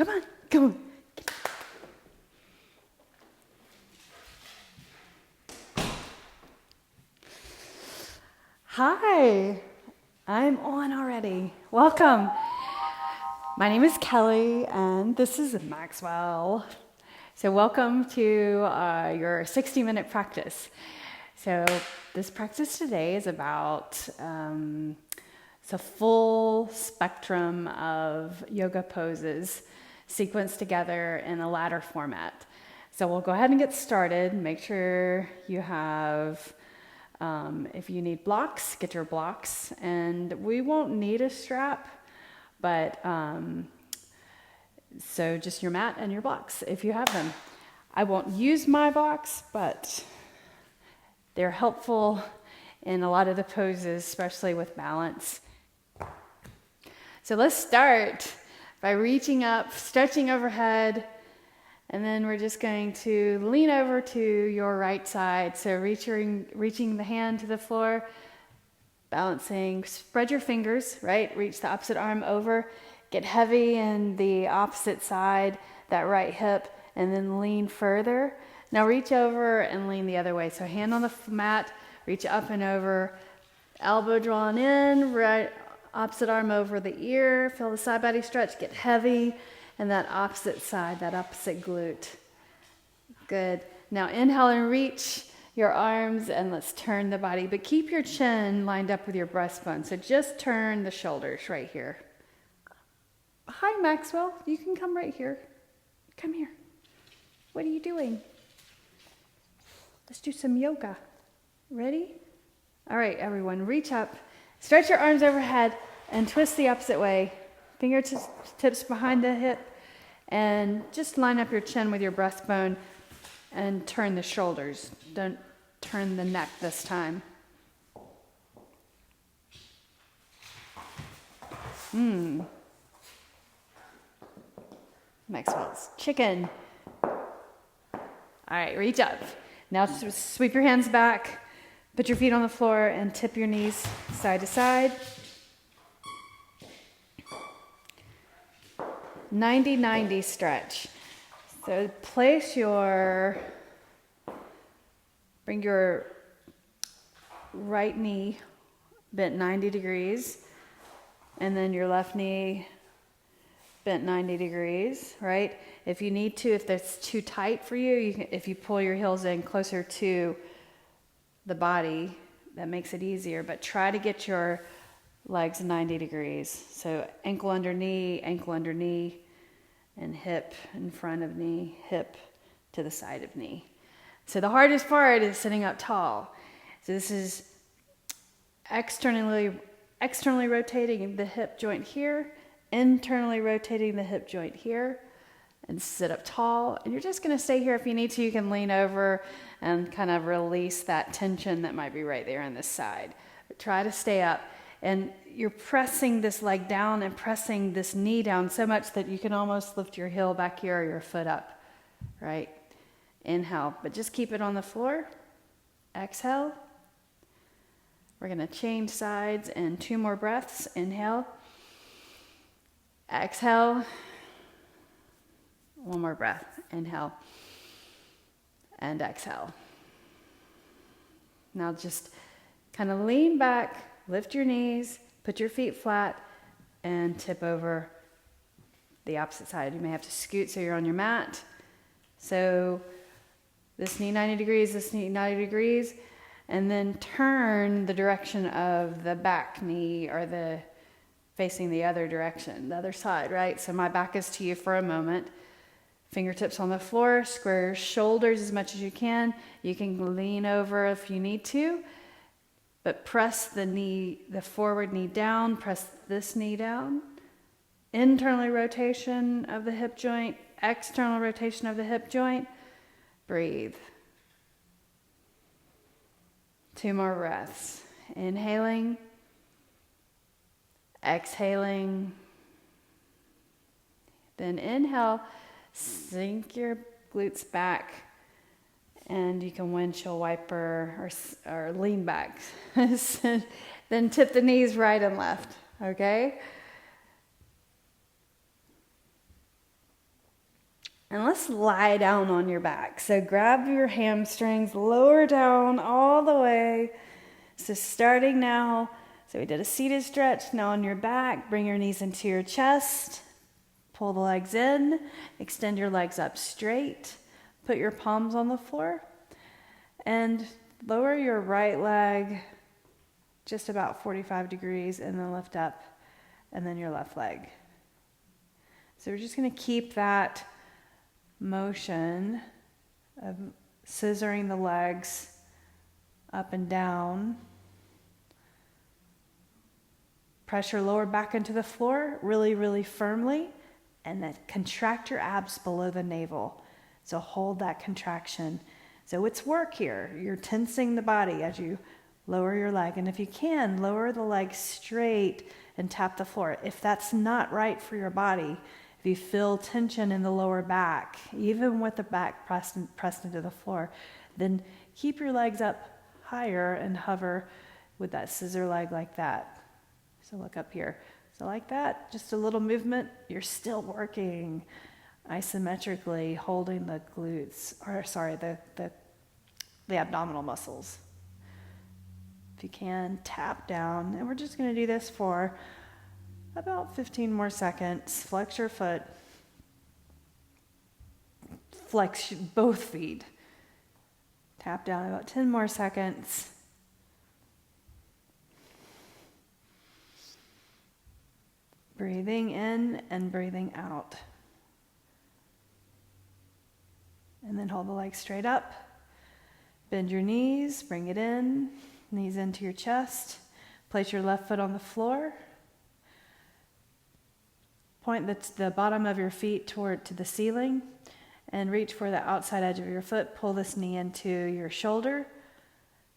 Come on, come on. Hi, I'm on already. Welcome. My name is Kelly, and this is Maxwell. So welcome to your 60-minute practice. So this practice today is about it's a full spectrum of yoga poses sequenced together in a ladder format. So we'll go ahead and get started. Make sure you have, if you need blocks, get your blocks. And we won't need a strap, but so just your mat and your blocks if you have them. I won't use my blocks, but they're helpful in a lot of the poses, especially with balance. So let's start by reaching up, stretching overhead, and then we're just going to lean over to your right side. So reaching the hand to the floor, balancing, spread your fingers, right? Reach the opposite arm over, get heavy in the opposite side, that right hip, and then lean further. Now reach over and lean the other way. So hand on the mat, reach up and over, elbow drawn in, right opposite arm over the ear, feel the side body stretch, get heavy, and that opposite side, that opposite glute. Good. Now inhale and reach your arms, and let's turn the body, but keep your chin lined up with your breastbone. So just turn the shoulders right here. Hi, Maxwell. You can come right here. Come here. What are you doing? Let's do some yoga. Ready? All right, everyone, reach up. Stretch your arms overhead and twist the opposite way. Fingertips behind the hip, and just line up your chin with your breastbone and turn the shoulders. Don't turn the neck this time. Maxwell's chicken. All right, reach up. Now sweep your hands back. Put your feet on the floor and tip your knees side to side. 90-90 stretch. So bring your right knee bent 90 degrees, and then your left knee bent 90 degrees, right? If you need to, if that's too tight for you, if you pull your heels in closer to the body, that makes it easier, but try to get your legs 90 degrees. So ankle under knee, and hip in front of knee, hip to the side of knee. So the hardest part is sitting up tall. So this is externally rotating the hip joint here, internally rotating the hip joint here, and sit up tall. And you're just going to stay here. If you need to, you can lean over and kind of release that tension that might be right there on this side. But try to stay up. And you're pressing this leg down and pressing this knee down so much that you can almost lift your heel back here or your foot up, right? Inhale, but just keep it on the floor. Exhale. We're going to change sides in 2 more breaths. Inhale. Exhale. 1 more breath. Inhale. And exhale. Now just kind of lean back, lift your knees, put your feet flat, and tip over the opposite side. You may have to scoot so you're on your mat. So this knee 90 degrees, this knee 90 degrees, and then turn the direction of the back knee or facing the other direction, the other side, right? So my back is to you for a moment. Fingertips on the floor, square your shoulders as much as you can. You can lean over if you need to, but press the forward knee down, press this knee down. Internal rotation of the hip joint, external rotation of the hip joint. Breathe. 2 more breaths. Inhaling, exhaling. Then inhale, sink your glutes back, and you can windshield wiper or lean back. Then tip the knees right and left, okay? And let's lie down on your back. So grab your hamstrings, lower down all the way. So starting now, so we did a seated stretch. Now on your back, bring your knees into your chest. Pull the legs in, extend your legs up straight. Put your palms on the floor. And lower your right leg just about 45 degrees and then lift up, and then your left leg. So we're just going to keep that motion of scissoring the legs up and down. Press your lower back into the floor really, really firmly, and then contract your abs below the navel. So hold that contraction. So it's work here. You're tensing the body as you lower your leg. And if you can, lower the leg straight and tap the floor. If that's not right for your body, if you feel tension in the lower back, even with the back pressed into the floor, then keep your legs up higher and hover with that scissor leg like that. So look up here. So like that, just a little movement. You're still working isometrically, holding the glutes, or sorry, the abdominal muscles. If you can, tap down. And we're just going to do this for about 15 more seconds. Flex your foot. Flex both feet. Tap down about 10 more seconds. Breathing in and breathing out. And then hold the legs straight up. Bend your knees, bring it in. Knees into your chest. Place your left foot on the floor. Point the bottom of your feet toward to the ceiling and reach for the outside edge of your foot. Pull this knee into your shoulder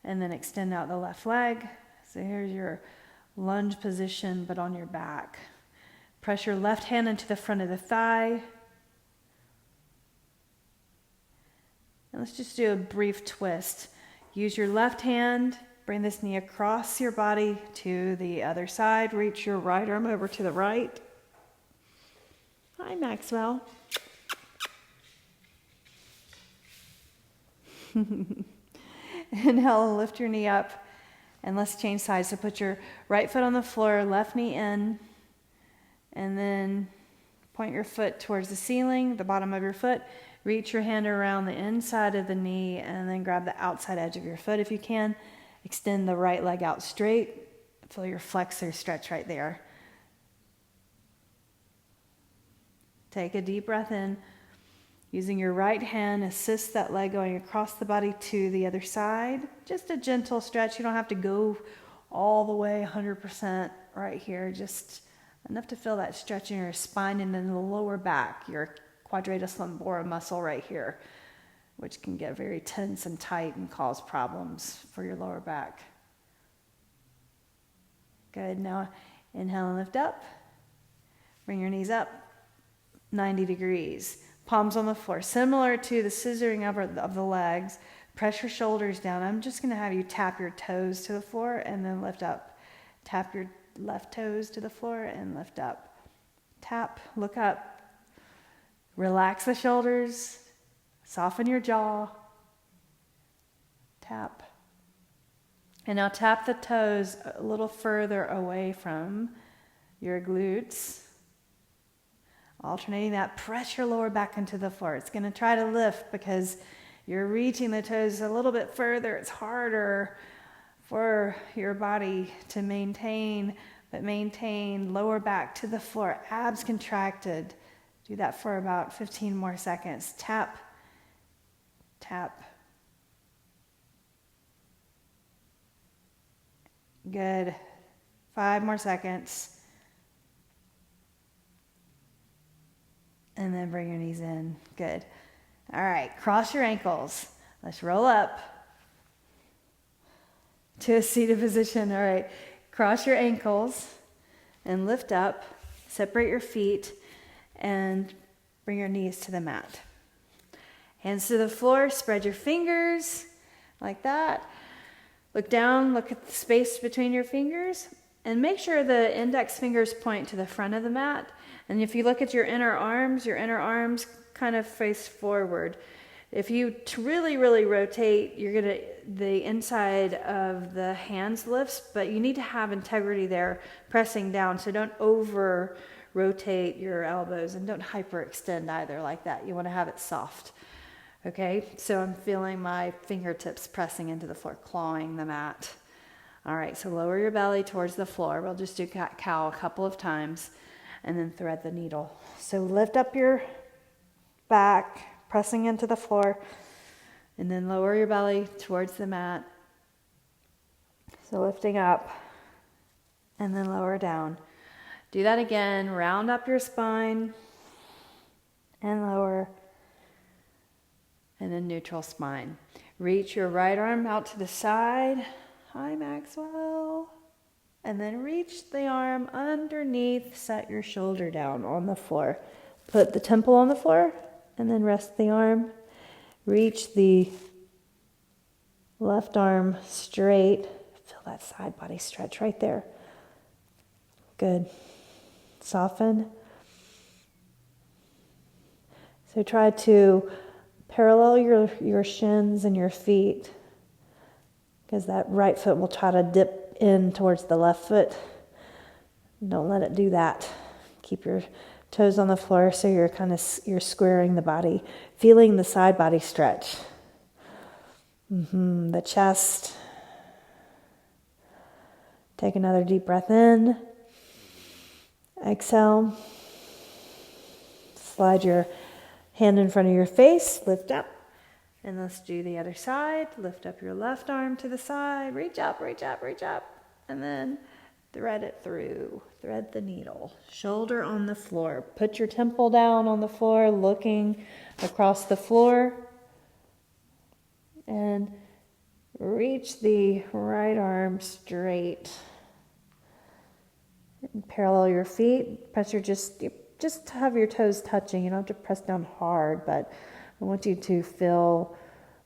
and then extend out the left leg. So here's your lunge position, but on your back. Press your left hand into the front of the thigh. And let's just do a brief twist. Use your left hand, bring this knee across your body to the other side. Reach your right arm over to the right. Hi, Maxwell. Inhale, lift your knee up, and let's change sides. So put your right foot on the floor, left knee in, and then point your foot towards the ceiling, the bottom of your foot. Reach your hand around the inside of the knee, and then grab the outside edge of your foot if you can. Extend the right leg out straight. Feel your flexor stretch right there. Take a deep breath in. Using your right hand, assist that leg going across the body to the other side. Just a gentle stretch. You don't have to go all the way 100% right here. Just enough to feel that stretch in your spine and then the lower back, your quadratus lumborum muscle right here, which can get very tense and tight and cause problems for your lower back. Good. Now inhale and lift up. Bring your knees up 90 degrees. Palms on the floor. Similar to the scissoring of the legs. Press your shoulders down. I'm just going to have you tap your toes to the floor and then lift up. Tap your left toes to the floor and lift up. Tap, look up. Relax the shoulders. Soften your jaw. Tap. And now tap the toes a little further away from your glutes. Alternating that, press your lower back into the floor. It's going to try to lift because you're reaching the toes a little bit further. It's harder for your body to maintain, but maintain lower back to the floor. Abs contracted. Do that for about 15 more seconds. Tap, tap. Good. 5 more seconds. And then bring your knees in. Good. All right, cross your ankles. Let's roll up to a seated position. All right, cross your ankles and lift up. Separate your feet and bring your knees to the mat. Hands to the floor, spread your fingers like that. Look down, look at the space between your fingers, and make sure the index fingers point to the front of the mat. And if you look at your inner arms kind of face forward. If you really, really rotate, the inside of the hands lifts, but you need to have integrity there pressing down. So don't over rotate your elbows and don't hyperextend either like that. You want to have it soft. Okay, so I'm feeling my fingertips pressing into the floor, clawing the mat. All right, so lower your belly towards the floor. We'll just do cat-cow a couple of times and then thread the needle. So lift up your back, pressing into the floor, and then lower your belly towards the mat. So lifting up and then lower down. Do that again. Round up your spine and lower, and then neutral spine. Reach your right arm out to the side. Hi, Maxwell. And then reach the arm underneath. Set your shoulder down on the floor. Put the temple on the floor and then rest the arm. Reach the left arm straight. Feel that side body stretch right there. Good. Soften. So try to parallel your shins and your feet, because that right foot will try to dip in towards the left foot. Don't let it do that. Keep your toes on the floor so you're squaring the body, feeling the side body stretch. The chest. Take another deep breath in. Exhale. Slide your hand in front of your face, lift up, and let's do the other side. Lift up your left arm to the side, reach up, reach up, reach up, and then thread it through. Thread the needle. Shoulder on the floor. Put your temple down on the floor, looking across the floor, and reach the right arm straight. And parallel your feet. Press your just have your toes touching. You don't have to press down hard, but I want you to feel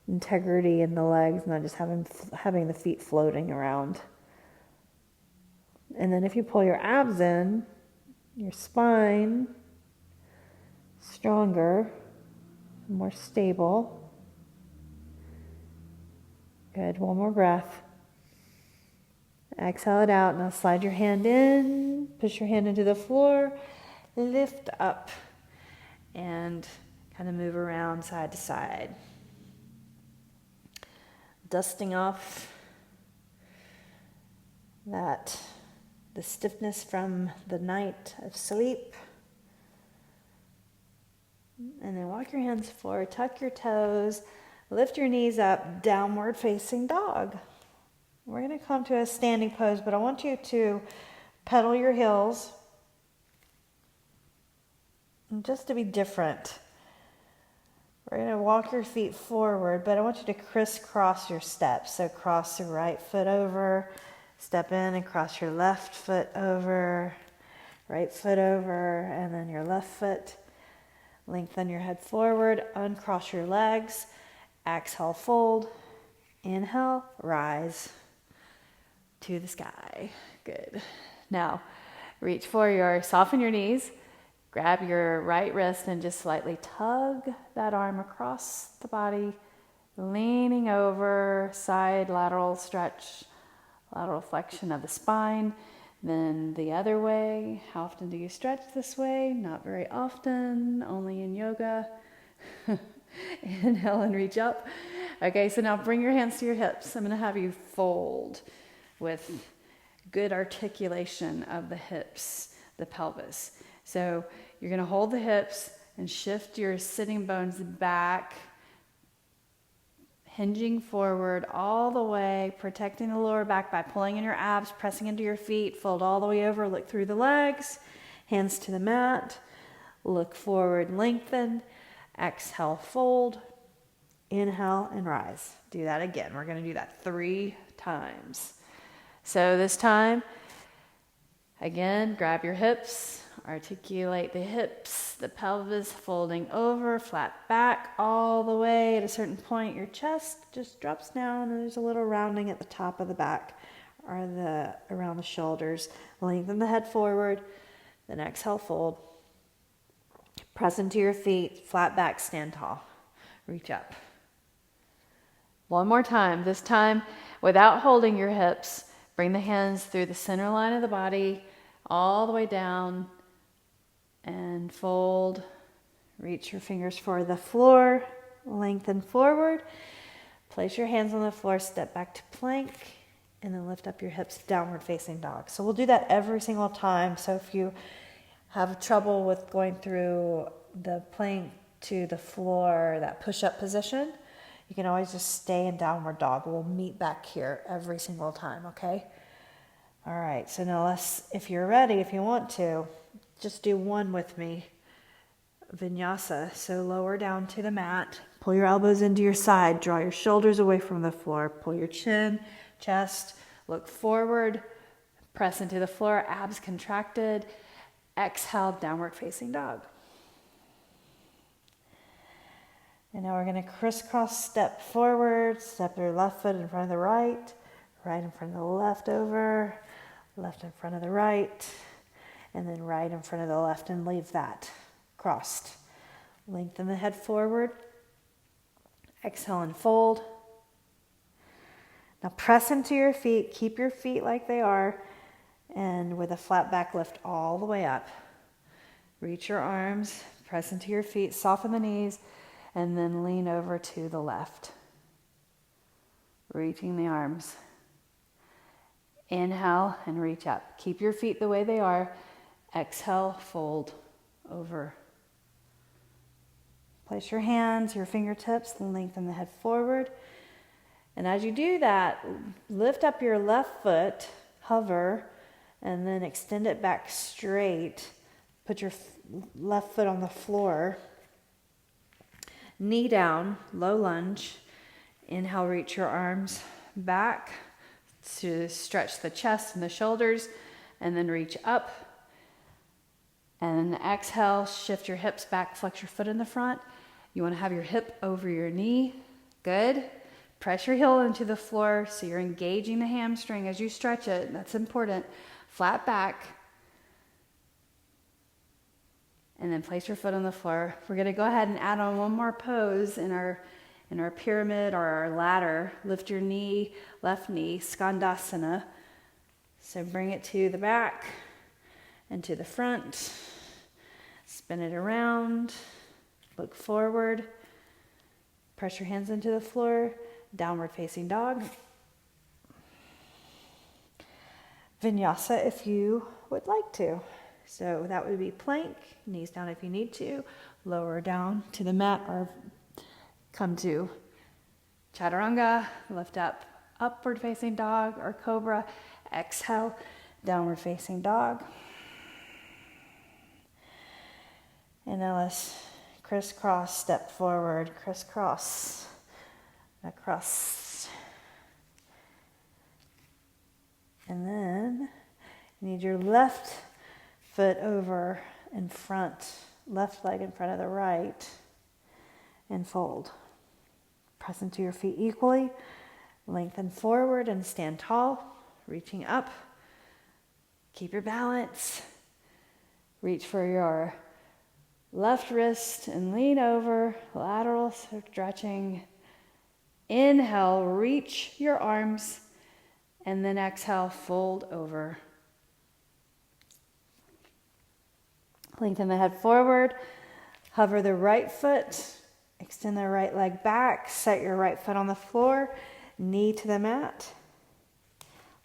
integrity in the legs, not just having the feet floating around. And then if you pull your abs in, your spine stronger, more stable. Good. One more breath. Exhale it out. Now slide your hand in, push your hand into the floor. Lift up and kind of move around side to side. Dusting off the stiffness from the night of sleep. And then walk your hands forward, tuck your toes, lift your knees up, downward facing dog. We're going to come to a standing pose, but I want you to pedal your heels. And just to be different, we're going to walk your feet forward, but I want you to crisscross your steps. So cross your right foot over, step in and cross your left foot over, right foot over, and then your left foot. Lengthen your head forward, uncross your legs, exhale, fold, inhale, rise to the sky. Good. Now, reach for soften your knees. Grab your right wrist and just slightly tug that arm across the body, leaning over, side lateral stretch, lateral flexion of the spine. Then the other way. How often do you stretch this way? Not very often, only in yoga. Inhale and reach up. Okay, so now bring your hands to your hips. I'm going to have you fold with good articulation of the hips, the pelvis. So you're going to hold the hips and shift your sitting bones back, hinging forward all the way, protecting the lower back by pulling in your abs, pressing into your feet, fold all the way over, look through the legs, hands to the mat, look forward, lengthen, exhale, fold, inhale, and rise. Do that again. We're going to do that 3 times. So this time, again, grab your hips, articulate the hips, the pelvis folding over, flat back all the way. At a certain point, your chest just drops down and there's a little rounding at the top of the back or around the shoulders. Lengthen the head forward, then exhale, fold. Press into your feet, flat back, stand tall. Reach up. One more time, this time without holding your hips. Bring the hands through the center line of the body, all the way down, and fold. Reach your fingers for the floor, lengthen forward. Place your hands on the floor, step back to plank, and then lift up your hips, downward facing dog. So we'll do that every single time. So if you have trouble with going through the plank to the floor, that push-up position, you can always just stay in downward dog. We'll meet back here every single time, okay? All right, so now if you're ready, if you want to, just do one with me. Vinyasa, so lower down to the mat. Pull your elbows into your side. Draw your shoulders away from the floor. Pull your chin, chest, look forward. Press into the floor, abs contracted. Exhale, downward facing dog. And now we're going to crisscross step forward, step your left foot in front of the right, right in front of the left over, left in front of the right, and then right in front of the left, and leave that crossed. Lengthen the head forward. Exhale and fold. Now press into your feet. Keep your feet like they are, and with a flat back, lift all the way up. Reach your arms, press into your feet, soften the knees, and then lean over to the left. Reaching the arms. Inhale and reach up. Keep your feet the way they are. Exhale, fold over. Place your hands, your fingertips, lengthen the head forward. And as you do that, lift up your left foot, hover, and then extend it back straight. Put your left foot on the floor. Knee down, low lunge. Inhale, reach your arms back to stretch the chest and the shoulders, and then reach up. And exhale, shift your hips back, flex your foot in the front. You want to have your hip over your knee. Good. Press your heel into the floor so you're engaging the hamstring as you stretch it. That's important. Flat back. And then place your foot on the floor. We're going to go ahead and add on one more pose in our pyramid or our ladder. Lift your knee, left knee, skandasana. So bring it to the back and to the front. Spin it around. Look forward. Press your hands into the floor. Downward facing dog. Vinyasa if you would like to. So that would be plank, knees down if you need to, lower down to the mat, or come to chaturanga, lift up, upward facing dog or cobra, exhale, downward facing dog. And now let's crisscross, step forward, crisscross, across. And then you need your left foot over in front, left leg in front of the right, and fold. Press into your feet equally, lengthen forward and stand tall, reaching up. Keep your balance. Reach for your left wrist and lean over, lateral stretching. Inhale, reach your arms, and then exhale, fold over. Lengthen the head forward, hover the right foot, extend the right leg back, set your right foot on the floor, knee to the mat,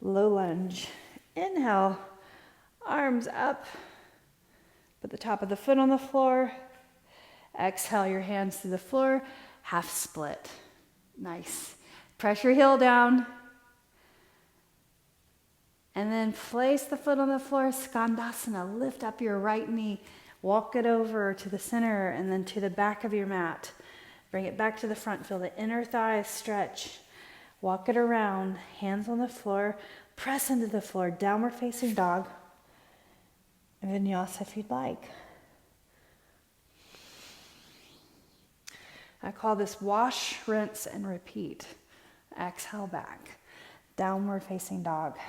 low lunge. Inhale, arms up, put the top of the foot on the floor, exhale your hands to the floor, half split. Nice. Press your heel down, and then place the foot on the floor, skandasana. Lift up your right knee, walk it over to the center and then to the back of your mat. Bring it back to the front, feel the inner thighs stretch. Walk it around, hands on the floor, press into the floor, downward facing dog. Vinyasa if you'd like. I call this wash, rinse, and repeat. Exhale back, downward facing dog.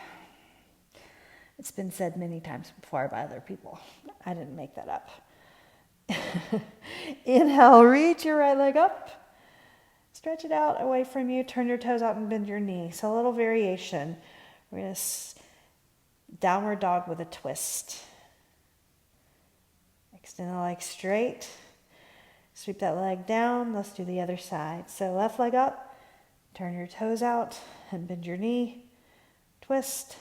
It's been said many times before by other people. I didn't make that up. Inhale, reach your right leg up. Stretch it out away from you. Turn your toes out and bend your knee. So a little variation. We're going to downward dog with a twist. Extend the leg straight. Sweep that leg down. Let's do the other side. So left leg up. Turn your toes out and bend your knee. Twist.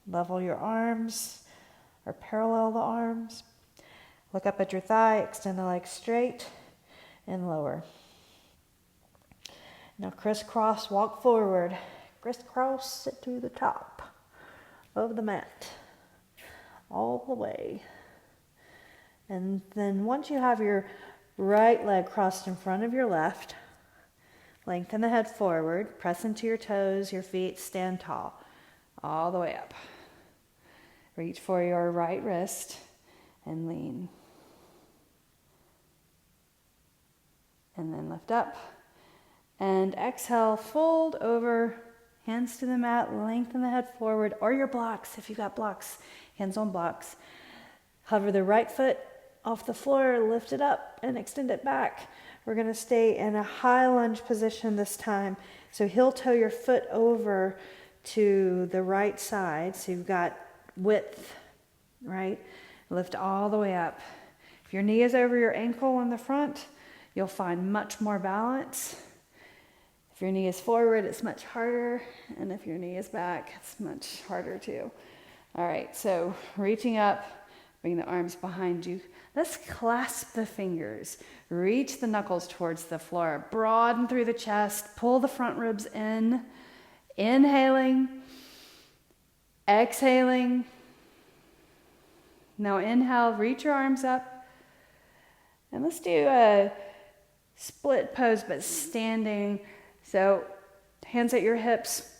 Level your arms or parallel the arms. Look up at your thigh. Extend the leg straight and lower. Now crisscross, walk forward. Crisscross, sit to the top of the mat. All the way. And then once you have your right leg crossed in front of your left, lengthen the head forward, press into your toes, your feet, stand tall. All the way up. Reach for your right wrist and lean. And then lift up. And exhale, fold over, hands to the mat, lengthen the head forward, or your blocks, if you've got blocks, hands on blocks. Hover the right foot off the floor, lift it up and extend it back. We're going to stay in a high lunge position this time. So heel toe your foot over to the right side. So you've got width, right? Lift all the way up. If your knee is over your ankle in the front, you'll find much more balance. If your knee is forward, it's much harder. And if your knee is back, it's much harder too. All right, so reaching up, bring the arms behind you. Let's clasp the fingers. Reach the knuckles towards the floor. Broaden through the chest. Pull the front ribs in. Inhaling. Exhaling. Now inhale, reach your arms up. And let's do a split pose, but standing. So hands at your hips.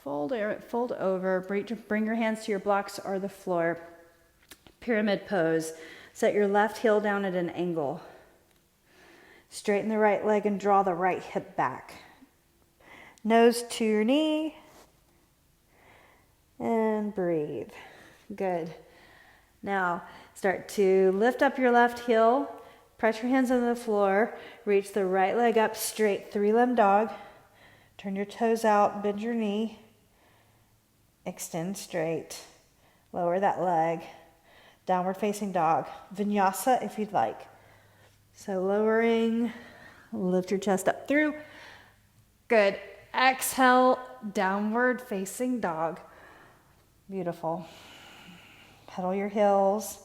Fold over. Bring your hands to your blocks or the floor. Pyramid pose. Set your left heel down at an angle. Straighten the right leg and draw the right hip back. Nose to your knee. And breathe. Good. Now start to lift up your left heel. Press your hands on the floor. Reach the right leg up straight. 3-limb dog. Turn your toes out. Bend your knee. Extend straight. Lower that leg. Downward facing dog. Vinyasa if you'd like. So lowering. Lift your chest up through. Good. Exhale. Downward facing dog. Beautiful. Pedal your heels.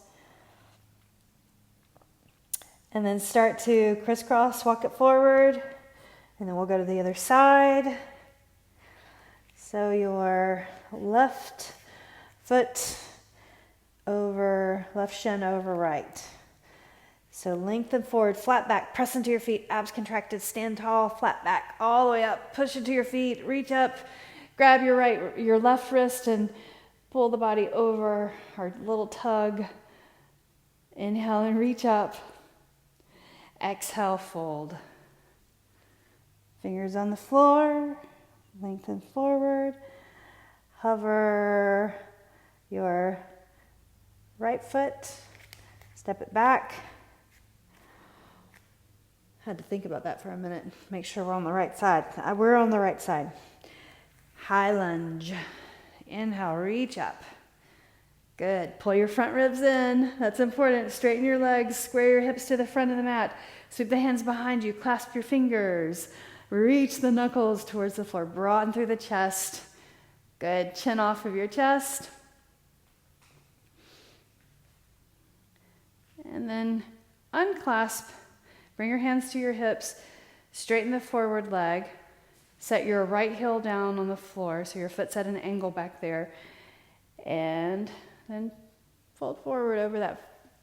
And then start to crisscross, walk it forward. And then we'll go to the other side. So your left foot over, left shin over right. So lengthen forward, flat back, press into your feet, abs contracted, stand tall, flat back, all the way up, push into your feet, reach up, grab your left wrist and pull the body over, or little tug. Inhale and reach up. Exhale, fold. Fingers on the floor, lengthen forward, hover your right foot, step it back. Had to think about that for a minute. Make sure we're on the right side. We're on the right side. High lunge. Inhale, reach up. Good. Pull your front ribs in. That's important. Straighten your legs. Square your hips to the front of the mat. Sweep the hands behind you. Clasp your fingers. Reach the knuckles towards the floor. Broaden through the chest. Good. Chin off of your chest. And then unclasp. Bring your hands to your hips. Straighten the forward leg. Set your right heel down on the floor so your foot's at an angle back there. And then fold forward over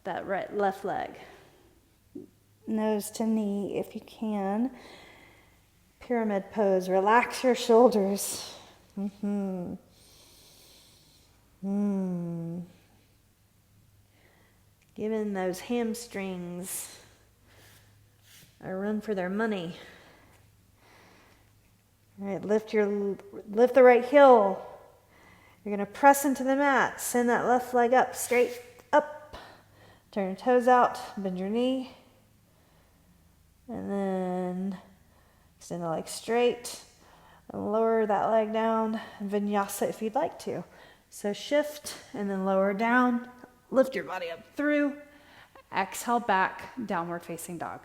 that left leg. Nose to knee if you can. Pyramid pose. Relax your shoulders. Giving those hamstrings a run for their money. All right, lift the right heel. You're going to press into the mat. Send that left leg up, straight up. Turn your toes out, bend your knee, and then extend the leg straight, and lower that leg down, and vinyasa if you'd like to. So shift, and then lower down, lift your body up through, exhale back, downward facing dog.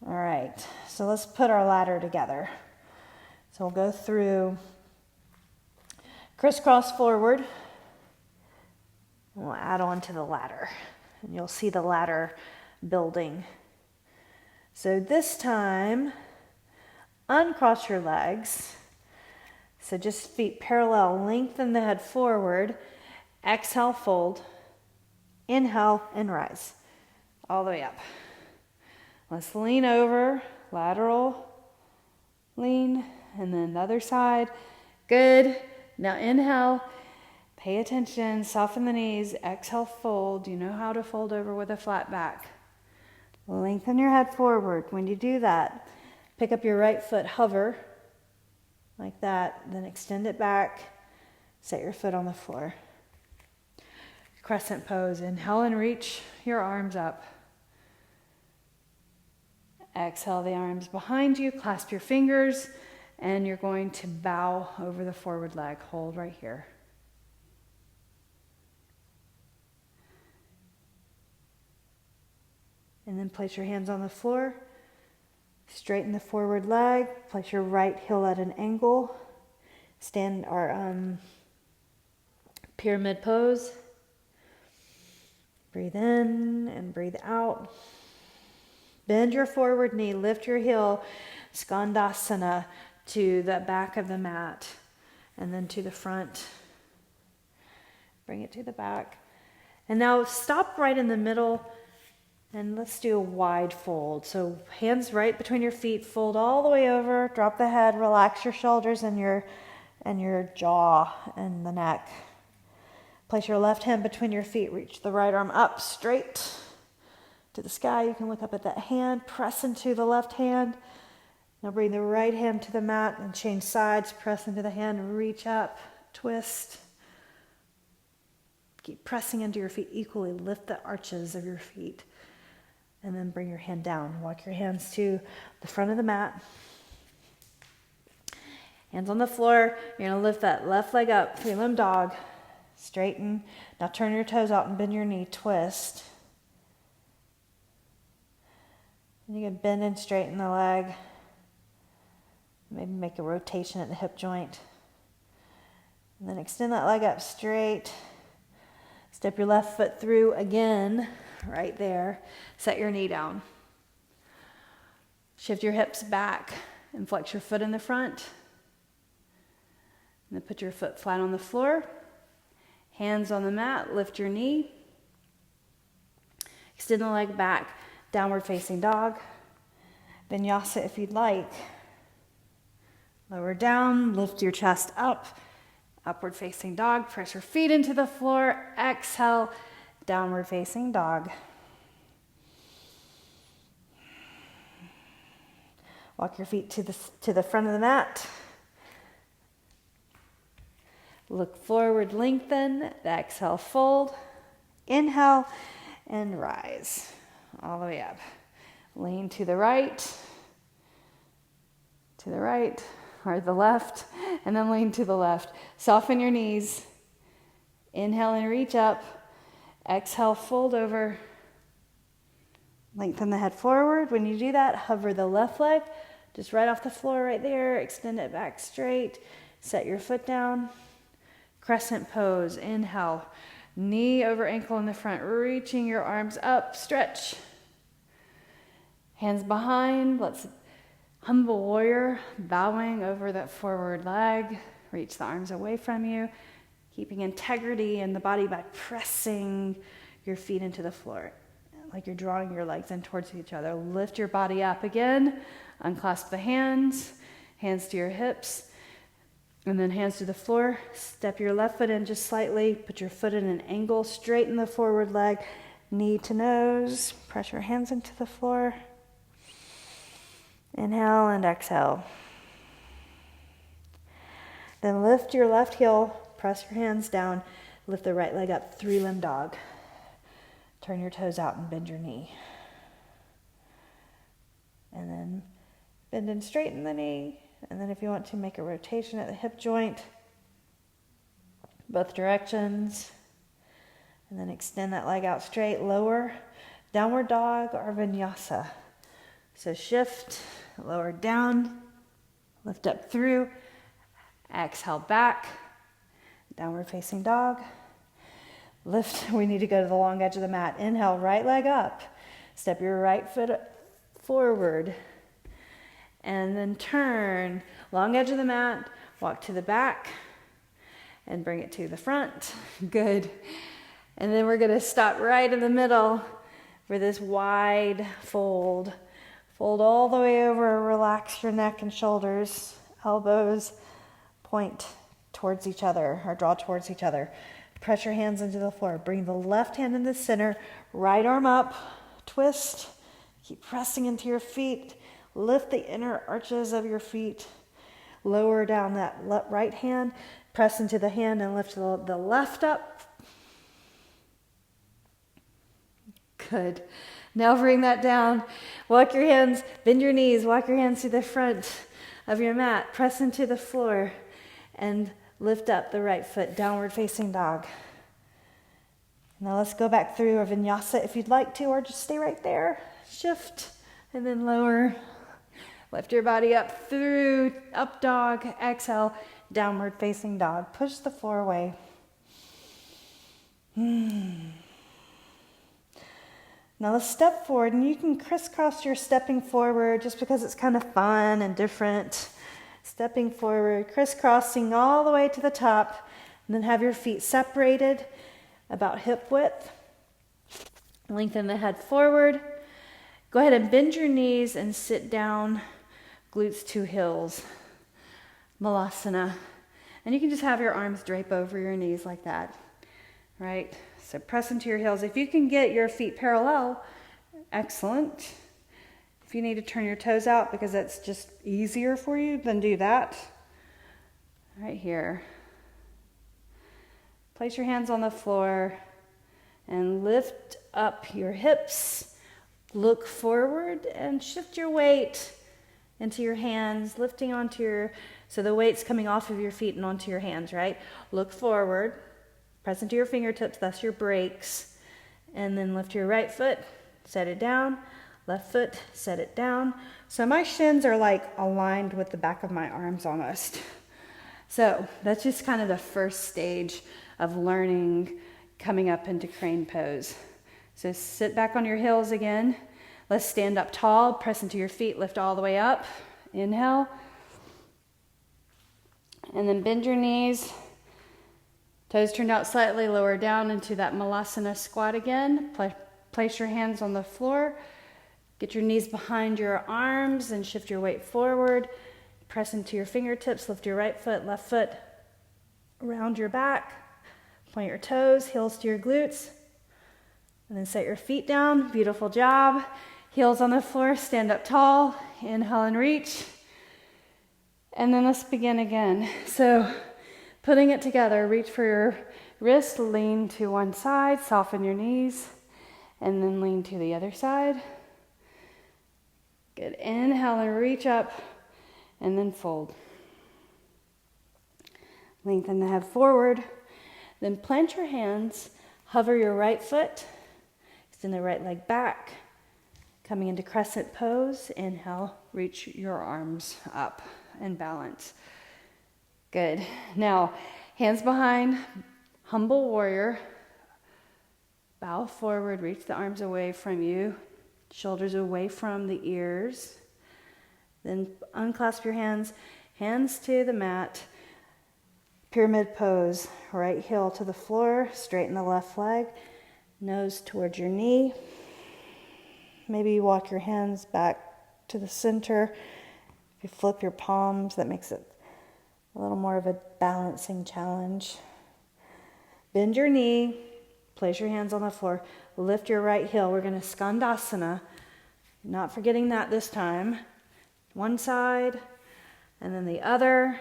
All right, so let's put our ladder together. So we'll go through crisscross forward. We'll add on to the ladder, and you'll see the ladder building. So this time, uncross your legs. So just feet parallel, lengthen the head forward. Exhale, fold. Inhale and rise. All the way up. Let's lean over, lateral, lean, and then the other side. Good. Now inhale, pay attention, soften the knees, exhale, fold. You know how to fold over with a flat back. Lengthen your head forward. When you do that, pick up your right foot, hover, like that, then extend it back, set your foot on the floor. Crescent pose, inhale and reach your arms up. Exhale the arms behind you, clasp your fingers, and you're going to bow over the forward leg. Hold right here. And then place your hands on the floor. Straighten the forward leg. Place your right heel at an angle. Stand our pyramid pose. Breathe in and breathe out. Bend your forward knee. Lift your heel. Skandasana to the back of the mat. And then to the front. Bring it to the back. And now stop right in the middle. And let's do a wide fold. So hands right between your feet, fold all the way over, drop the head, relax your shoulders and your jaw and the neck. Place your left hand between your feet, reach the right arm up straight to the sky. You can look up at that hand, press into the left hand. Now bring the right hand to the mat and change sides, press into the hand, reach up, twist. Keep pressing into your feet equally, lift the arches of your feet. And then bring your hand down. Walk your hands to the front of the mat. Hands on the floor. You're going to lift that left leg up, three-limb dog. Straighten. Now turn your toes out and bend your knee. Twist. And you can bend and straighten the leg. Maybe make a rotation at the hip joint. And then extend that leg up straight. Step your left foot through again. Right there. Set your knee down. Shift your hips back and flex your foot in the front. And then put your foot flat on the floor. Hands on the mat. Lift your knee. Extend the leg back. Downward facing dog. Vinyasa if you'd like. Lower down. Lift your chest up. Upward facing dog. Press your feet into the floor. Exhale. Downward facing dog. Walk your feet to the front of the mat. Look forward, lengthen. Exhale, fold. Inhale and rise. All the way up. Lean to the right, or the left, and then lean to the left. Soften your knees. Inhale and reach up. Exhale, fold over. Lengthen the head forward. When you do that, hover the left leg just right off the floor right there. Extend it back straight. Set your foot down. Crescent pose. Inhale. Knee over ankle in the front. Reaching your arms up. Stretch. Hands behind. Let's humble warrior. Bowing over that forward leg. Reach the arms away from you. Keeping integrity in the body by pressing your feet into the floor. Like you're drawing your legs in towards each other. Lift your body up again. Unclasp the hands. Hands to your hips. And then hands to the floor. Step your left foot in just slightly. Put your foot in an angle. Straighten the forward leg. Knee to nose. Press your hands into the floor. Inhale and exhale. Then lift your left heel. Press your hands down. Lift the right leg up. Three-limb dog. Turn your toes out and bend your knee. And then bend and straighten the knee. And then if you want to, make a rotation at the hip joint, both directions. And then extend that leg out straight, lower, downward dog or vinyasa. So shift, lower down, lift up through, exhale back, downward facing dog. Lift, we need to go to the long edge of the mat. Inhale, right leg up. Step your right foot forward. And then turn, long edge of the mat, walk to the back, and bring it to the front. Good. And then we're gonna stop right in the middle for this wide fold. Fold all the way over, relax your neck and shoulders. Elbows point towards each other, or draw towards each other. Press your hands into the floor. Bring the left hand in the center, right arm up, twist. Keep pressing into your feet. Lift the inner arches of your feet. Lower down that right hand, press into the hand and lift the left up. Good. Now bring that down. Walk your hands, bend your knees, walk your hands to the front of your mat. Press into the floor and lift up the right foot, downward facing dog. Now let's go back through a vinyasa if you'd like to, or just stay right there. Shift and then lower. Lift your body up through, up dog, exhale, downward facing dog. Push the floor away. Now let's step forward, and you can crisscross your stepping forward just because it's kind of fun and different. Stepping forward, crisscrossing all the way to the top, and then have your feet separated about hip width. Lengthen the head forward. Go ahead and bend your knees and sit down, glutes to heels, Malasana. And you can just have your arms drape over your knees like that, right? So press into your heels. If you can get your feet parallel, excellent. If you need to turn your toes out because that's just easier for you, then do that. Right here. Place your hands on the floor and lift up your hips. Look forward and shift your weight into your hands, lifting onto your, so the weight's coming off of your feet and onto your hands, right? Look forward, press into your fingertips, that's your brakes, and then lift your right foot, set it down, left foot, set it down. So my shins are like aligned with the back of my arms almost. So that's just kind of the first stage of learning coming up into crane pose. So sit back on your heels again. Let's stand up tall, press into your feet, lift all the way up. Inhale. And then bend your knees. Toes turned out slightly, lower down into that Malasana squat again. Place your hands on the floor. Get your knees behind your arms and shift your weight forward. Press into your fingertips, lift your right foot, left foot around your back. Point your toes, heels to your glutes. And then set your feet down. Beautiful job. Heels on the floor, stand up tall. Inhale and reach. And then let's begin again. So putting it together, reach for your wrist, lean to one side, soften your knees, and then lean to the other side. Good. Inhale and reach up, and then fold. Lengthen the head forward. Then plant your hands, hover your right foot, extend the right leg back. Coming into crescent pose, inhale, reach your arms up and balance. Good. Now, hands behind, humble warrior. Bow forward, reach the arms away from you, shoulders away from the ears. Then unclasp your hands, hands to the mat. Pyramid pose, right heel to the floor, straighten the left leg, nose towards your knee. Maybe you walk your hands back to the center. If you flip your palms, that makes it a little more of a balancing challenge. Bend your knee, place your hands on the floor, lift your right heel. We're going to Skandasana, not forgetting that this time. One side, and then the other.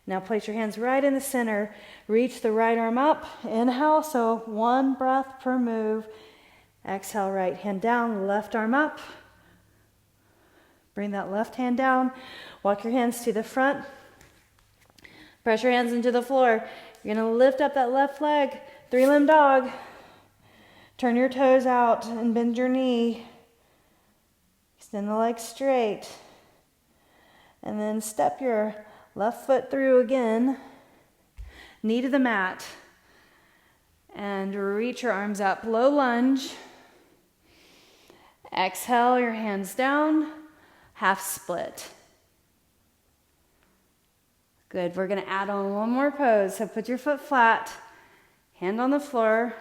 Now place your hands right in the center. Reach the right arm up. Inhale, so one breath per move. Exhale, right hand down, left arm up. Bring that left hand down. Walk your hands to the front. Press your hands into the floor. You're going to lift up that left leg, 3-limb dog. Turn your toes out and bend your knee. Extend the leg straight. And then step your left foot through again. Knee to the mat. And reach your arms up. Low lunge. Exhale, your hands down. Half split. Good. We're going to add on one more pose. So put your foot flat. Hand on the floor.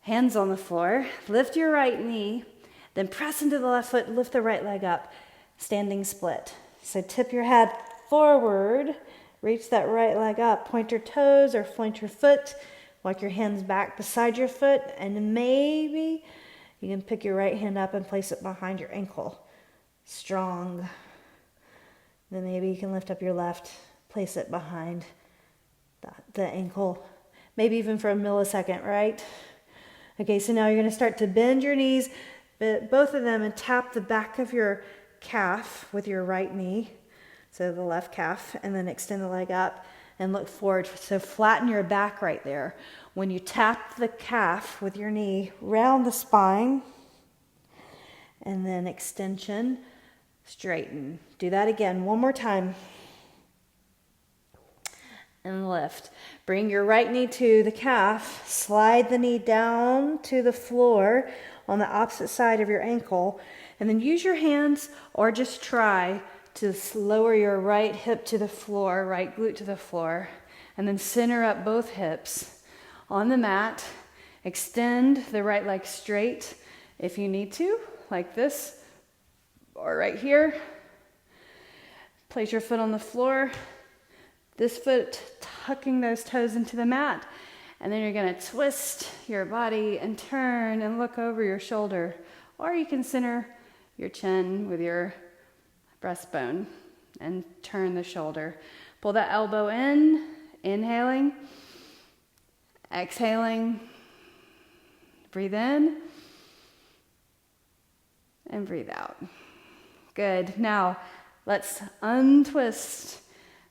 Hands on the floor. Lift your right knee. Then press into the left foot. Lift the right leg up. Standing split. So tip your head forward. Reach that right leg up. Point your toes or point your foot. Walk your hands back beside your foot. And maybe you can pick your right hand up and place it behind your ankle. Strong. Then maybe you can lift up your left. Place it behind the ankle. Maybe even for a millisecond, right? Okay, so now you're going to start to bend your knees, both of them, and tap the back of your calf with your right knee. So the left calf, and then extend the leg up and look forward. So flatten your back right there. When you tap the calf with your knee, round the spine, and then extension, straighten. Do that again, one more time. And lift. Bring your right knee to the calf. Slide the knee down to the floor on the opposite side of your ankle. And then use your hands, or just try to lower your right hip to the floor, right glute to the floor. And then center up both hips on the mat. Extend the right leg straight if you need to, like this, or right here. Place your foot on the floor. This foot tucking those toes into the mat. And then you're going to twist your body and turn and look over your shoulder. Or you can center your chin with your breastbone and turn the shoulder. Pull that elbow in, inhaling, exhaling. Breathe in and breathe out. Good. Now let's untwist.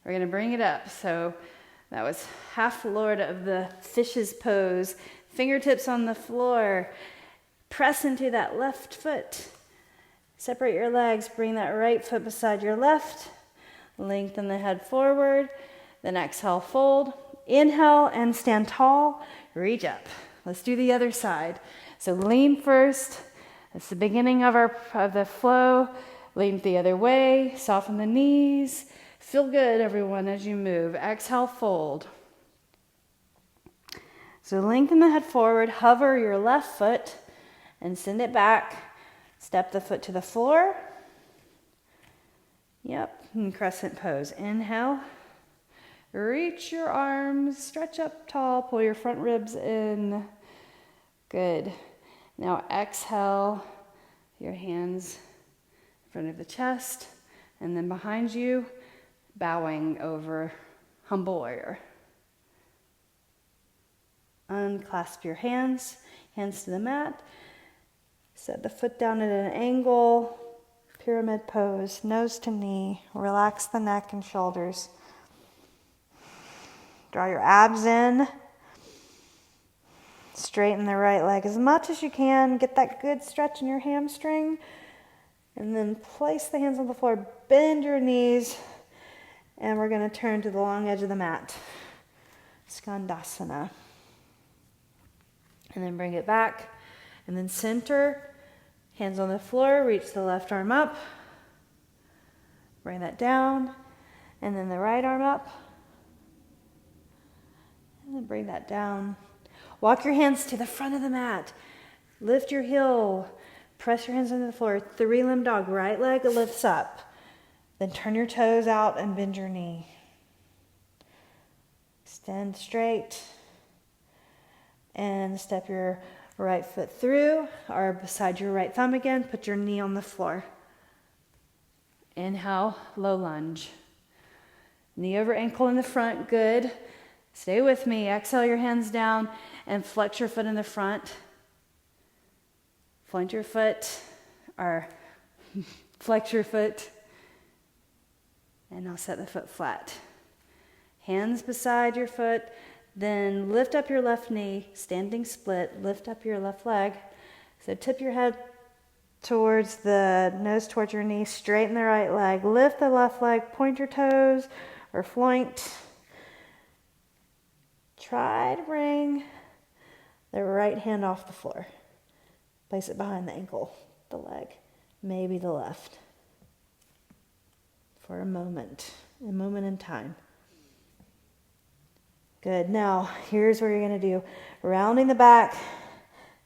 We're going to bring it up. So that was half lowered of the fish's pose. Fingertips on the floor. Press into that left foot. Separate your legs. Bring that right foot beside your left. Lengthen the head forward. Then exhale, fold. Inhale and stand tall. Reach up. Let's do the other side. So lean first. That's the beginning of the flow. Lean the other way. Soften the knees. Feel good, everyone, as you move. Exhale, fold. So lengthen the head forward. Hover your left foot and send it back. Step the foot to the floor. Yep, and crescent pose. Inhale. Reach your arms. Stretch up tall. Pull your front ribs in. Good. Now exhale. Your hands in front of the chest. And then behind you. Bowing over humble warrior. Unclasp your hands to the mat. Set the foot down at an angle. Pyramid pose, nose to knee. Relax the neck and shoulders. Draw your abs in. Straighten the right leg as much as you can. Get that good stretch in your hamstring. And then place the hands on the floor. Bend your knees. And we're going to turn to the long edge of the mat. Skandasana. And then bring it back. And then center. Hands on the floor. Reach the left arm up. Bring that down. And then the right arm up. And then bring that down. Walk your hands to the front of the mat. Lift your heel. Press your hands into the floor. 3-limb dog. Right leg lifts up. Then turn your toes out and bend your knee. Extend straight. And step your right foot through or beside your right thumb again. Put your knee on the floor. Inhale, low lunge. Knee over ankle in the front, good. Stay with me. Exhale your hands down and flex your foot in the front. Point your foot, or flex your foot, and now set the foot flat. Hands beside your foot, then lift up your left knee, standing split, lift up your left leg. So tip your head towards the nose towards your knee, straighten the right leg, lift the left leg, point your toes or flanked. Try to bring the right hand off the floor. Place it behind the ankle, the leg, maybe the left. For a moment in time. Good. Now, here's what you're going to do. Rounding the back,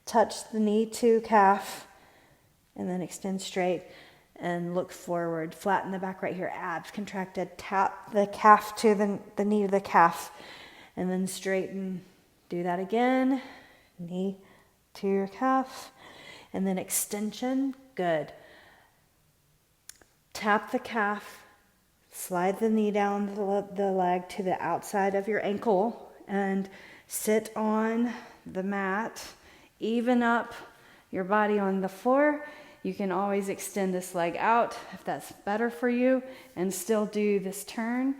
touch the knee to calf, and then extend straight and look forward. Flatten the back right here. Abs contracted. Tap the calf to the knee to the calf, and then straighten. Do that again. Knee to your calf, and then extension. Good. Tap the calf. Slide the knee down the leg to the outside of your ankle and sit on the mat. Even up your body on the floor. You can always extend this leg out if that's better for you and still do this turn.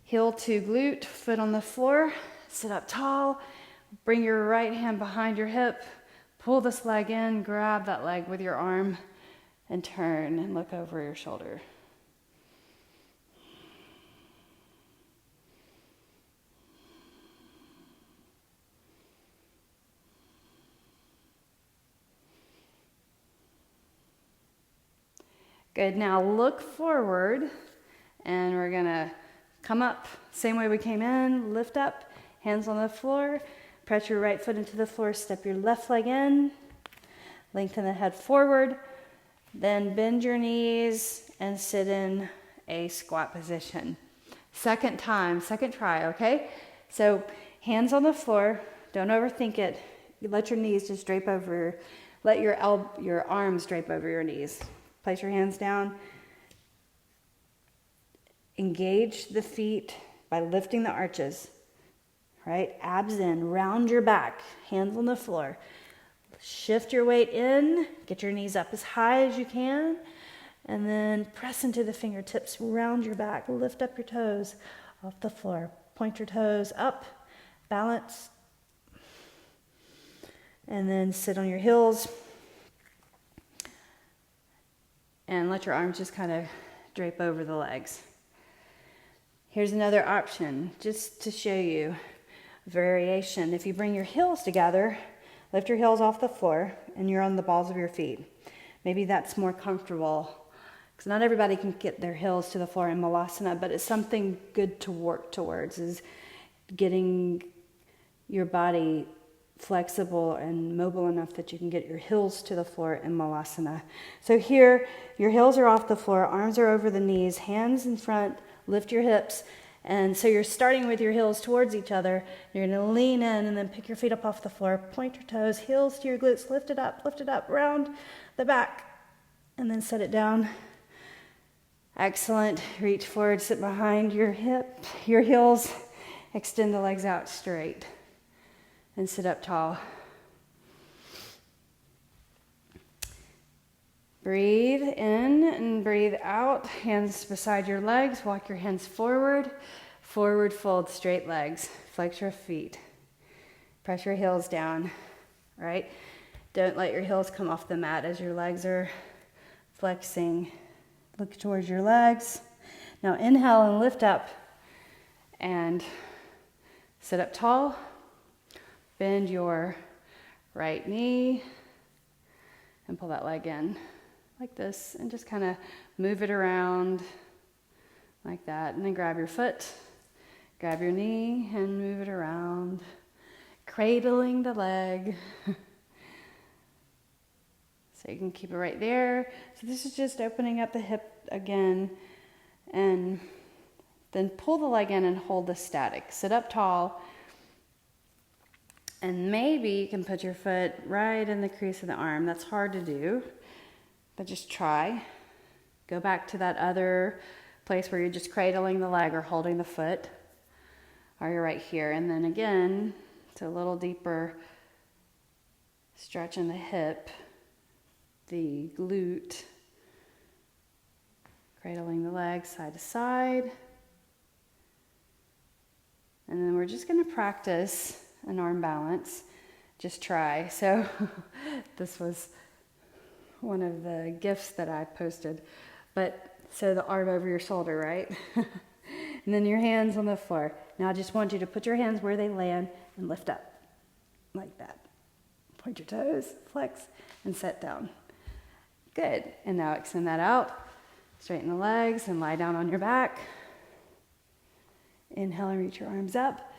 Heel to glute, foot on the floor. Sit up tall. Bring your right hand behind your hip. Pull this leg in. Grab that leg with your arm. And turn and look over your shoulder. Good, now look forward and we're gonna come up, same way we came in, lift up, hands on the floor, press your right foot into the floor, step your left leg in, lengthen the head forward, then bend your knees and sit in a squat position. Second try, okay? So hands on the floor, don't overthink it. Let your knees just drape over, let your arms drape over your knees. Place your hands down. Engage the feet by lifting the arches, right? Abs in, round your back, hands on the floor. Shift your weight in, get your knees up as high as you can, and then press into the fingertips, round your back, lift up your toes off the floor. Point your toes up, balance, and then sit on your heels. And let your arms just kind of drape over the legs. Here's another option, just to show you variation. If you bring your heels together, lift your heels off the floor, and you're on the balls of your feet. Maybe that's more comfortable, because not everybody can get their heels to the floor in Malasana, but it's something good to work towards, is getting your body flexible and mobile enough that you can get your heels to the floor in Malasana. So here, your heels are off the floor, arms are over the knees, hands in front, lift your hips. And so you're starting with your heels towards each other. You're going to lean in and then pick your feet up off the floor, point your toes, heels to your glutes, lift it up, round the back, and then set it down. Excellent. Reach forward, sit behind your hip, your heels, extend the legs out straight, and sit up tall. Breathe in and breathe out. Hands beside your legs. Walk your hands forward. Forward fold, straight legs. Flex your feet. Press your heels down. Right? Don't let your heels come off the mat as your legs are flexing. Look towards your legs. Now inhale and lift up. And sit up tall. Bend your right knee. And pull that leg in. Like this, and just kind of move it around like that. And then grab your foot, grab your knee, and move it around, cradling the leg. So you can keep it right there. So this is just opening up the hip again, and then pull the leg in and hold this static. Sit up tall, and maybe you can put your foot right in the crease of the arm. That's hard to do. But just try. Go back to that other place where you're just cradling the leg or holding the foot. Or you're right here. And then again, it's a little deeper stretching the hip, the glute, cradling the legs side to side. And then we're just going to practice an arm balance. Just try. So this was one of the gifts that I posted. But so the arm over your shoulder, right? And then your hands on the floor. Now I just want you to put your hands where they land and lift up like that. Point your toes, flex, and set down. Good. And now extend that out. Straighten the legs and lie down on your back. Inhale and reach your arms up.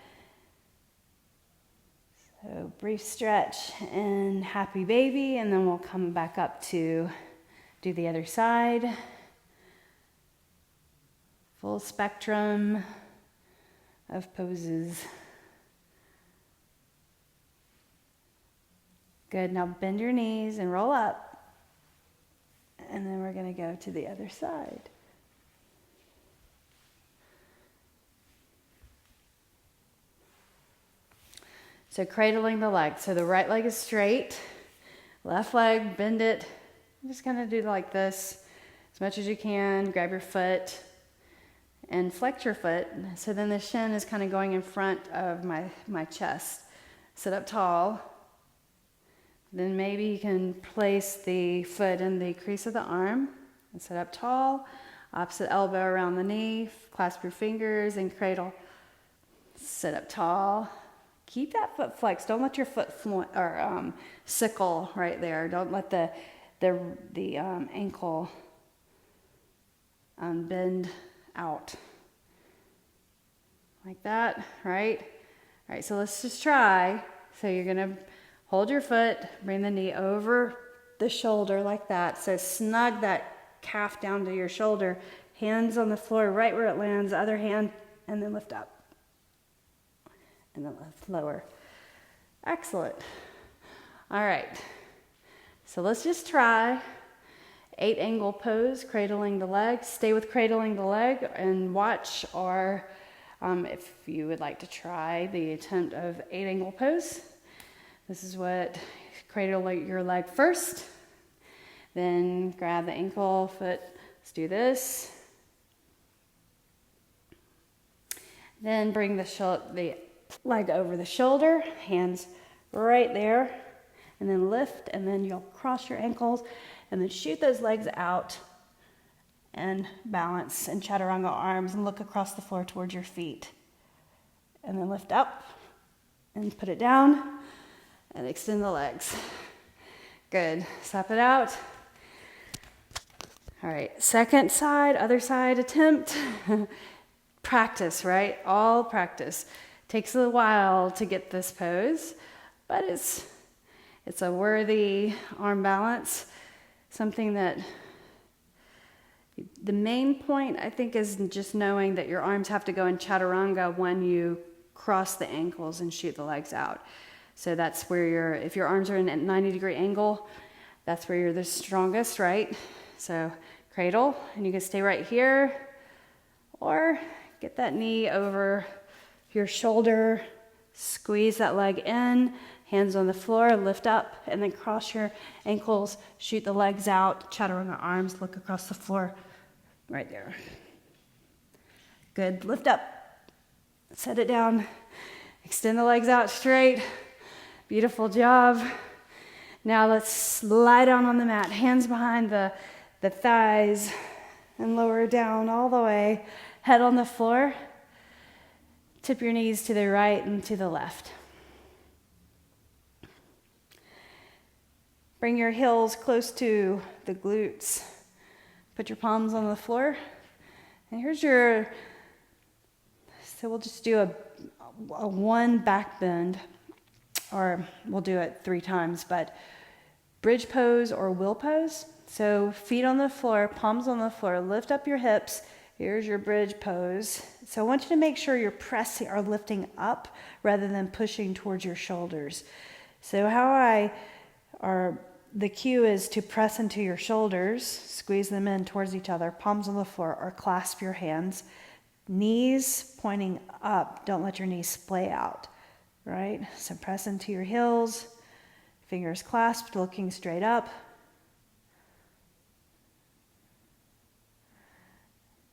So brief stretch and happy baby, and then we'll come back up to do the other side. Full spectrum of poses. Good, now bend your knees and roll up. And then we're going to go to the other side. So cradling the leg. So the right leg is straight. Left leg, bend it. I'm just going to do like this as much as you can. Grab your foot and flex your foot. So then the shin is kind of going in front of my chest. Sit up tall. Then maybe you can place the foot in the crease of the arm and sit up tall. Opposite elbow around the knee. Clasp your fingers and cradle. Sit up tall. Keep that foot flexed. Don't let your foot sickle right there. Don't let the ankle bend out. Like that, right? All right, so let's just try. So you're going to hold your foot, bring the knee over the shoulder like that. So snug that calf down to your shoulder. Hands on the floor right where it lands. Other hand, and then lift up. And then lift lower. Excellent. All right. So let's just try 8 angle pose, cradling the leg. Stay with cradling the leg and watch our, if you would like to try the attempt of 8 angle pose. This is what, cradle your leg first. Then grab the ankle, foot. Let's do this. Then bring the leg over the shoulder, hands right there, and then lift, and then you'll cross your ankles, and then shoot those legs out, and balance and chaturanga arms, and look across the floor towards your feet. And then lift up, and put it down, and extend the legs. Good. Slap it out. All right, second side, other side attempt. Practice, right? All practice. Takes a while to get this pose, but it's a worthy arm balance. Something that the main point, I think, is just knowing that your arms have to go in chaturanga when you cross the ankles and shoot the legs out. So that's where if your arms are in a 90-degree angle, that's where you're the strongest, right? So cradle, and you can stay right here, or get that knee over your shoulder, squeeze that leg in, hands on the floor, lift up, and then cross your ankles, shoot the legs out, chaturanga arms, look across the floor, right there. Good, lift up, set it down, extend the legs out straight. Beautiful job. Now let's lie down on the mat, hands behind the thighs, and lower down all the way, head on the floor. Tip your knees to the right and to the left. Bring your heels close to the glutes. Put your palms on the floor. And here's so we'll just do a one back bend, or we'll do it 3 times, but bridge pose or wheel pose. So feet on the floor, palms on the floor, lift up your hips. Here's your bridge pose. So I want you to make sure you're pressing or lifting up rather than pushing towards your shoulders. So the cue is to press into your shoulders, squeeze them in towards each other, palms on the floor, or clasp your hands. Knees pointing up. Don't let your knees splay out, right? So press into your heels. Fingers clasped, looking straight up.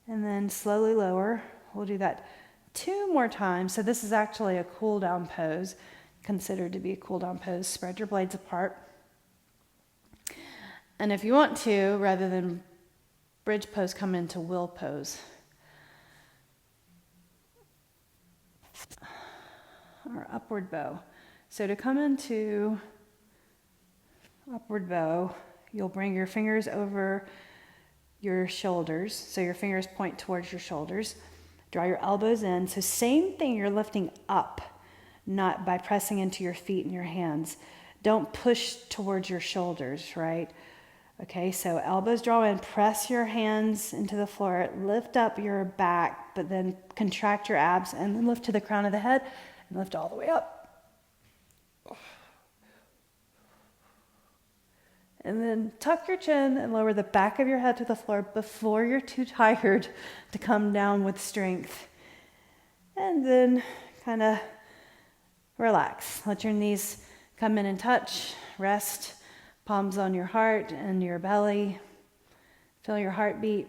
And then slowly lower. We'll do that 2 more times. So this is actually a cool down pose, considered to be a cool down pose. Spread your blades apart. And if you want to, rather than bridge pose, come into wheel pose. Or upward bow. So to come into upward bow, you'll bring your fingers over your shoulders. So your fingers point towards your shoulders. Draw your elbows in. So same thing, you're lifting up, not by pressing into your feet and your hands. Don't push towards your shoulders, right? Okay, so elbows draw in, press your hands into the floor, lift up your back, but then contract your abs and then lift to the crown of the head and lift all the way up. And then tuck your chin and lower the back of your head to the floor before you're too tired to come down with strength. And then kind of relax. Let your knees come in and touch. Rest. Palms on your heart and your belly. Feel your heartbeat.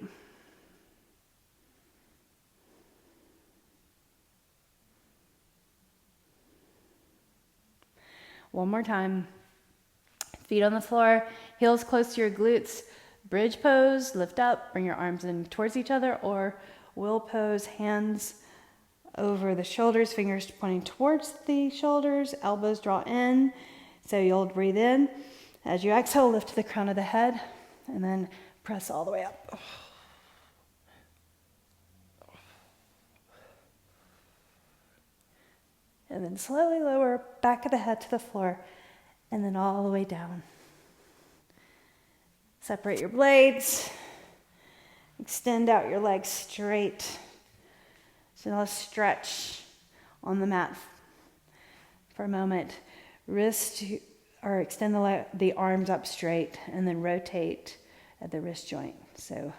One more time. Feet on the floor, heels close to your glutes. Bridge pose, lift up, bring your arms in towards each other, or wheel pose, hands over the shoulders, fingers pointing towards the shoulders, elbows draw in. So you'll breathe in. As you exhale, lift to the crown of the head, and then press all the way up. And then slowly lower back of the head to the floor, and then all the way down. Separate your blades. Extend out your legs straight. So now stretch on the mat for a moment. Wrist, or extend the arms up straight, and then rotate at the wrist joint. So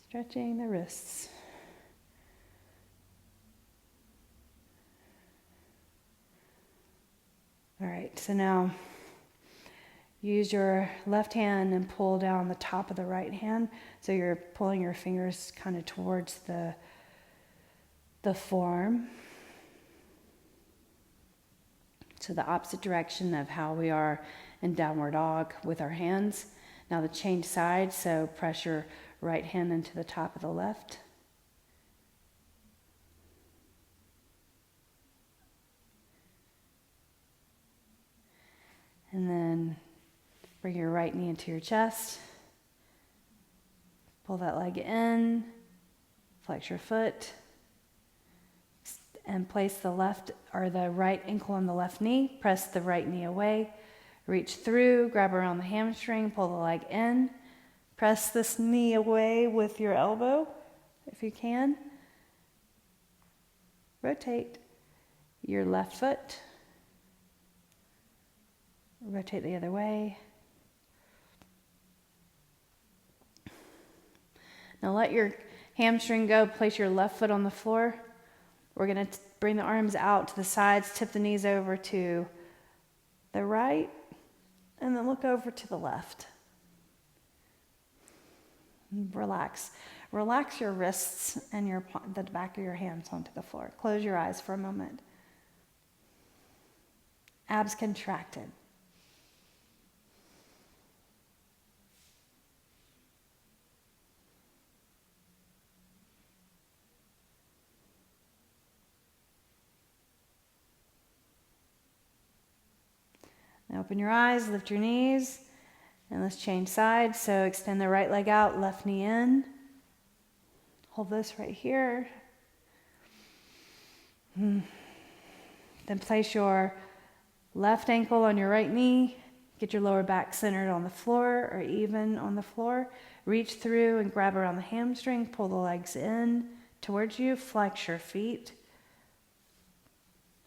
stretching the wrists. All right, so now use your left hand and pull down the top of the right hand. So you're pulling your fingers kind of towards the forearm. So the opposite direction of how we are in downward dog with our hands. Now the change sides, so press your right hand into the top of the left. And then bring your right knee into your chest. Pull that leg in. Flex your foot. And place the left or the right ankle on the left knee. Press the right knee away. Reach through, grab around the hamstring, pull the leg in. Press this knee away with your elbow, if you can. Rotate your left foot. Rotate the other way. Now let your hamstring go. Place your left foot on the floor. We're going to bring the arms out to the sides, tip the knees over to the right, and then look over to the left. Relax. Relax your wrists and the back of your hands onto the floor. Close your eyes for a moment. Abs contracted. Now open your eyes, lift your knees, and let's change sides. So extend the right leg out, left knee in. Hold this right here. Then place your left ankle on your right knee. Get your lower back centered on the floor or even on the floor. Reach through and grab around the hamstring. Pull the legs in towards you. Flex your feet.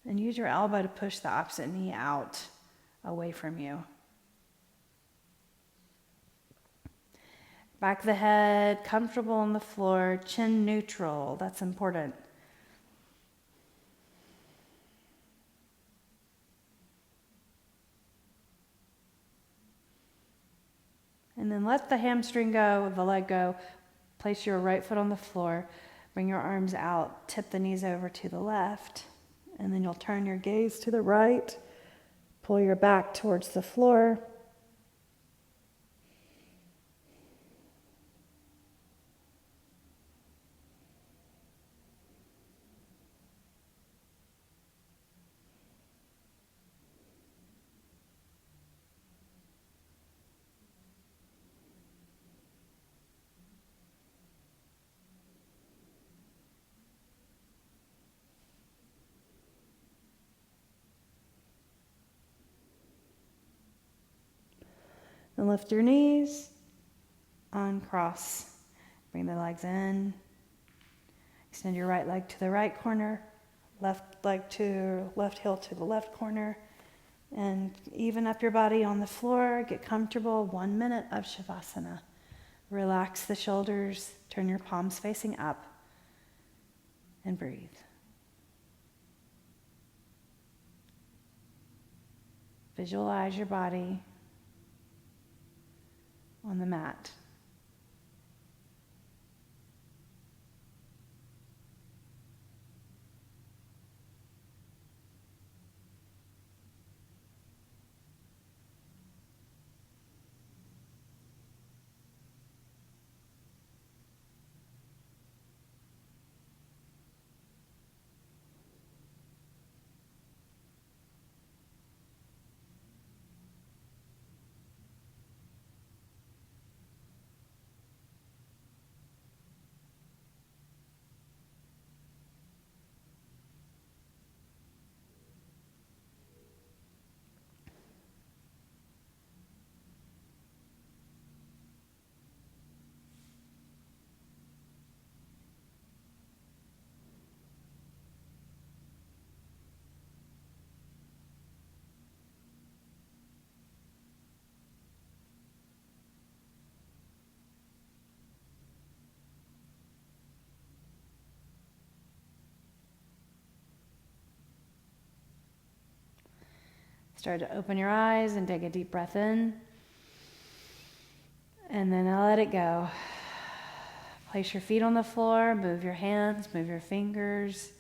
And use your elbow to push the opposite knee out away from you. Back of the head, comfortable on the floor, chin neutral. That's important. then let the hamstring go, the leg go. Place your right foot on the floor. Bring your arms out. Tip the knees over to the left. And then you'll turn your gaze to the right. Pull your back towards the floor. And lift your knees, uncross. Bring the legs in. Extend your right leg to the right corner, left heel to the left corner. And even up your body on the floor. Get comfortable. 1 minute of Shavasana. Relax the shoulders. Turn your palms facing up. And breathe. Visualize your body on the mat. Start to open your eyes and take a deep breath in. And then I'll let it go. Place your feet on the floor, move your hands, move your fingers,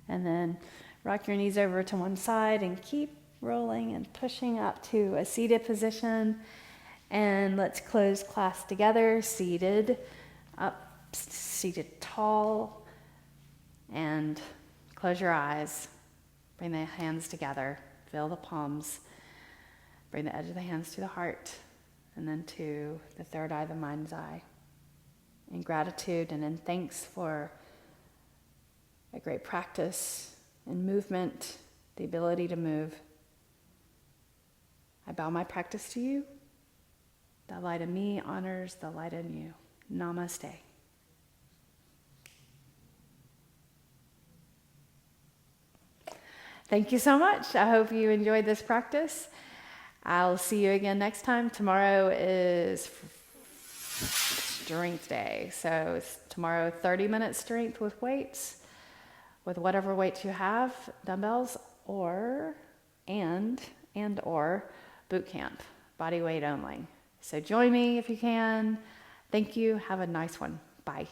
and then rock your knees over to one side and keep rolling and pushing up to a seated position. And let's close class together, seated, up, seated tall, and close your eyes. Bring the hands together. Feel the palms. Bring the edge of the hands to the heart and then to the third eye, the mind's eye. In gratitude and in thanks for a great practice in movement, the ability to move, I bow my practice to you. The light in me honors the light in you. Namaste. Thank you so much. I hope you enjoyed this practice. I'll see you again next time. Tomorrow is strength day. So it's tomorrow 30-minute strength with weights, with whatever weights you have, dumbbells, or boot camp, body weight only. So join me if you can. Thank you. Have a nice one. Bye.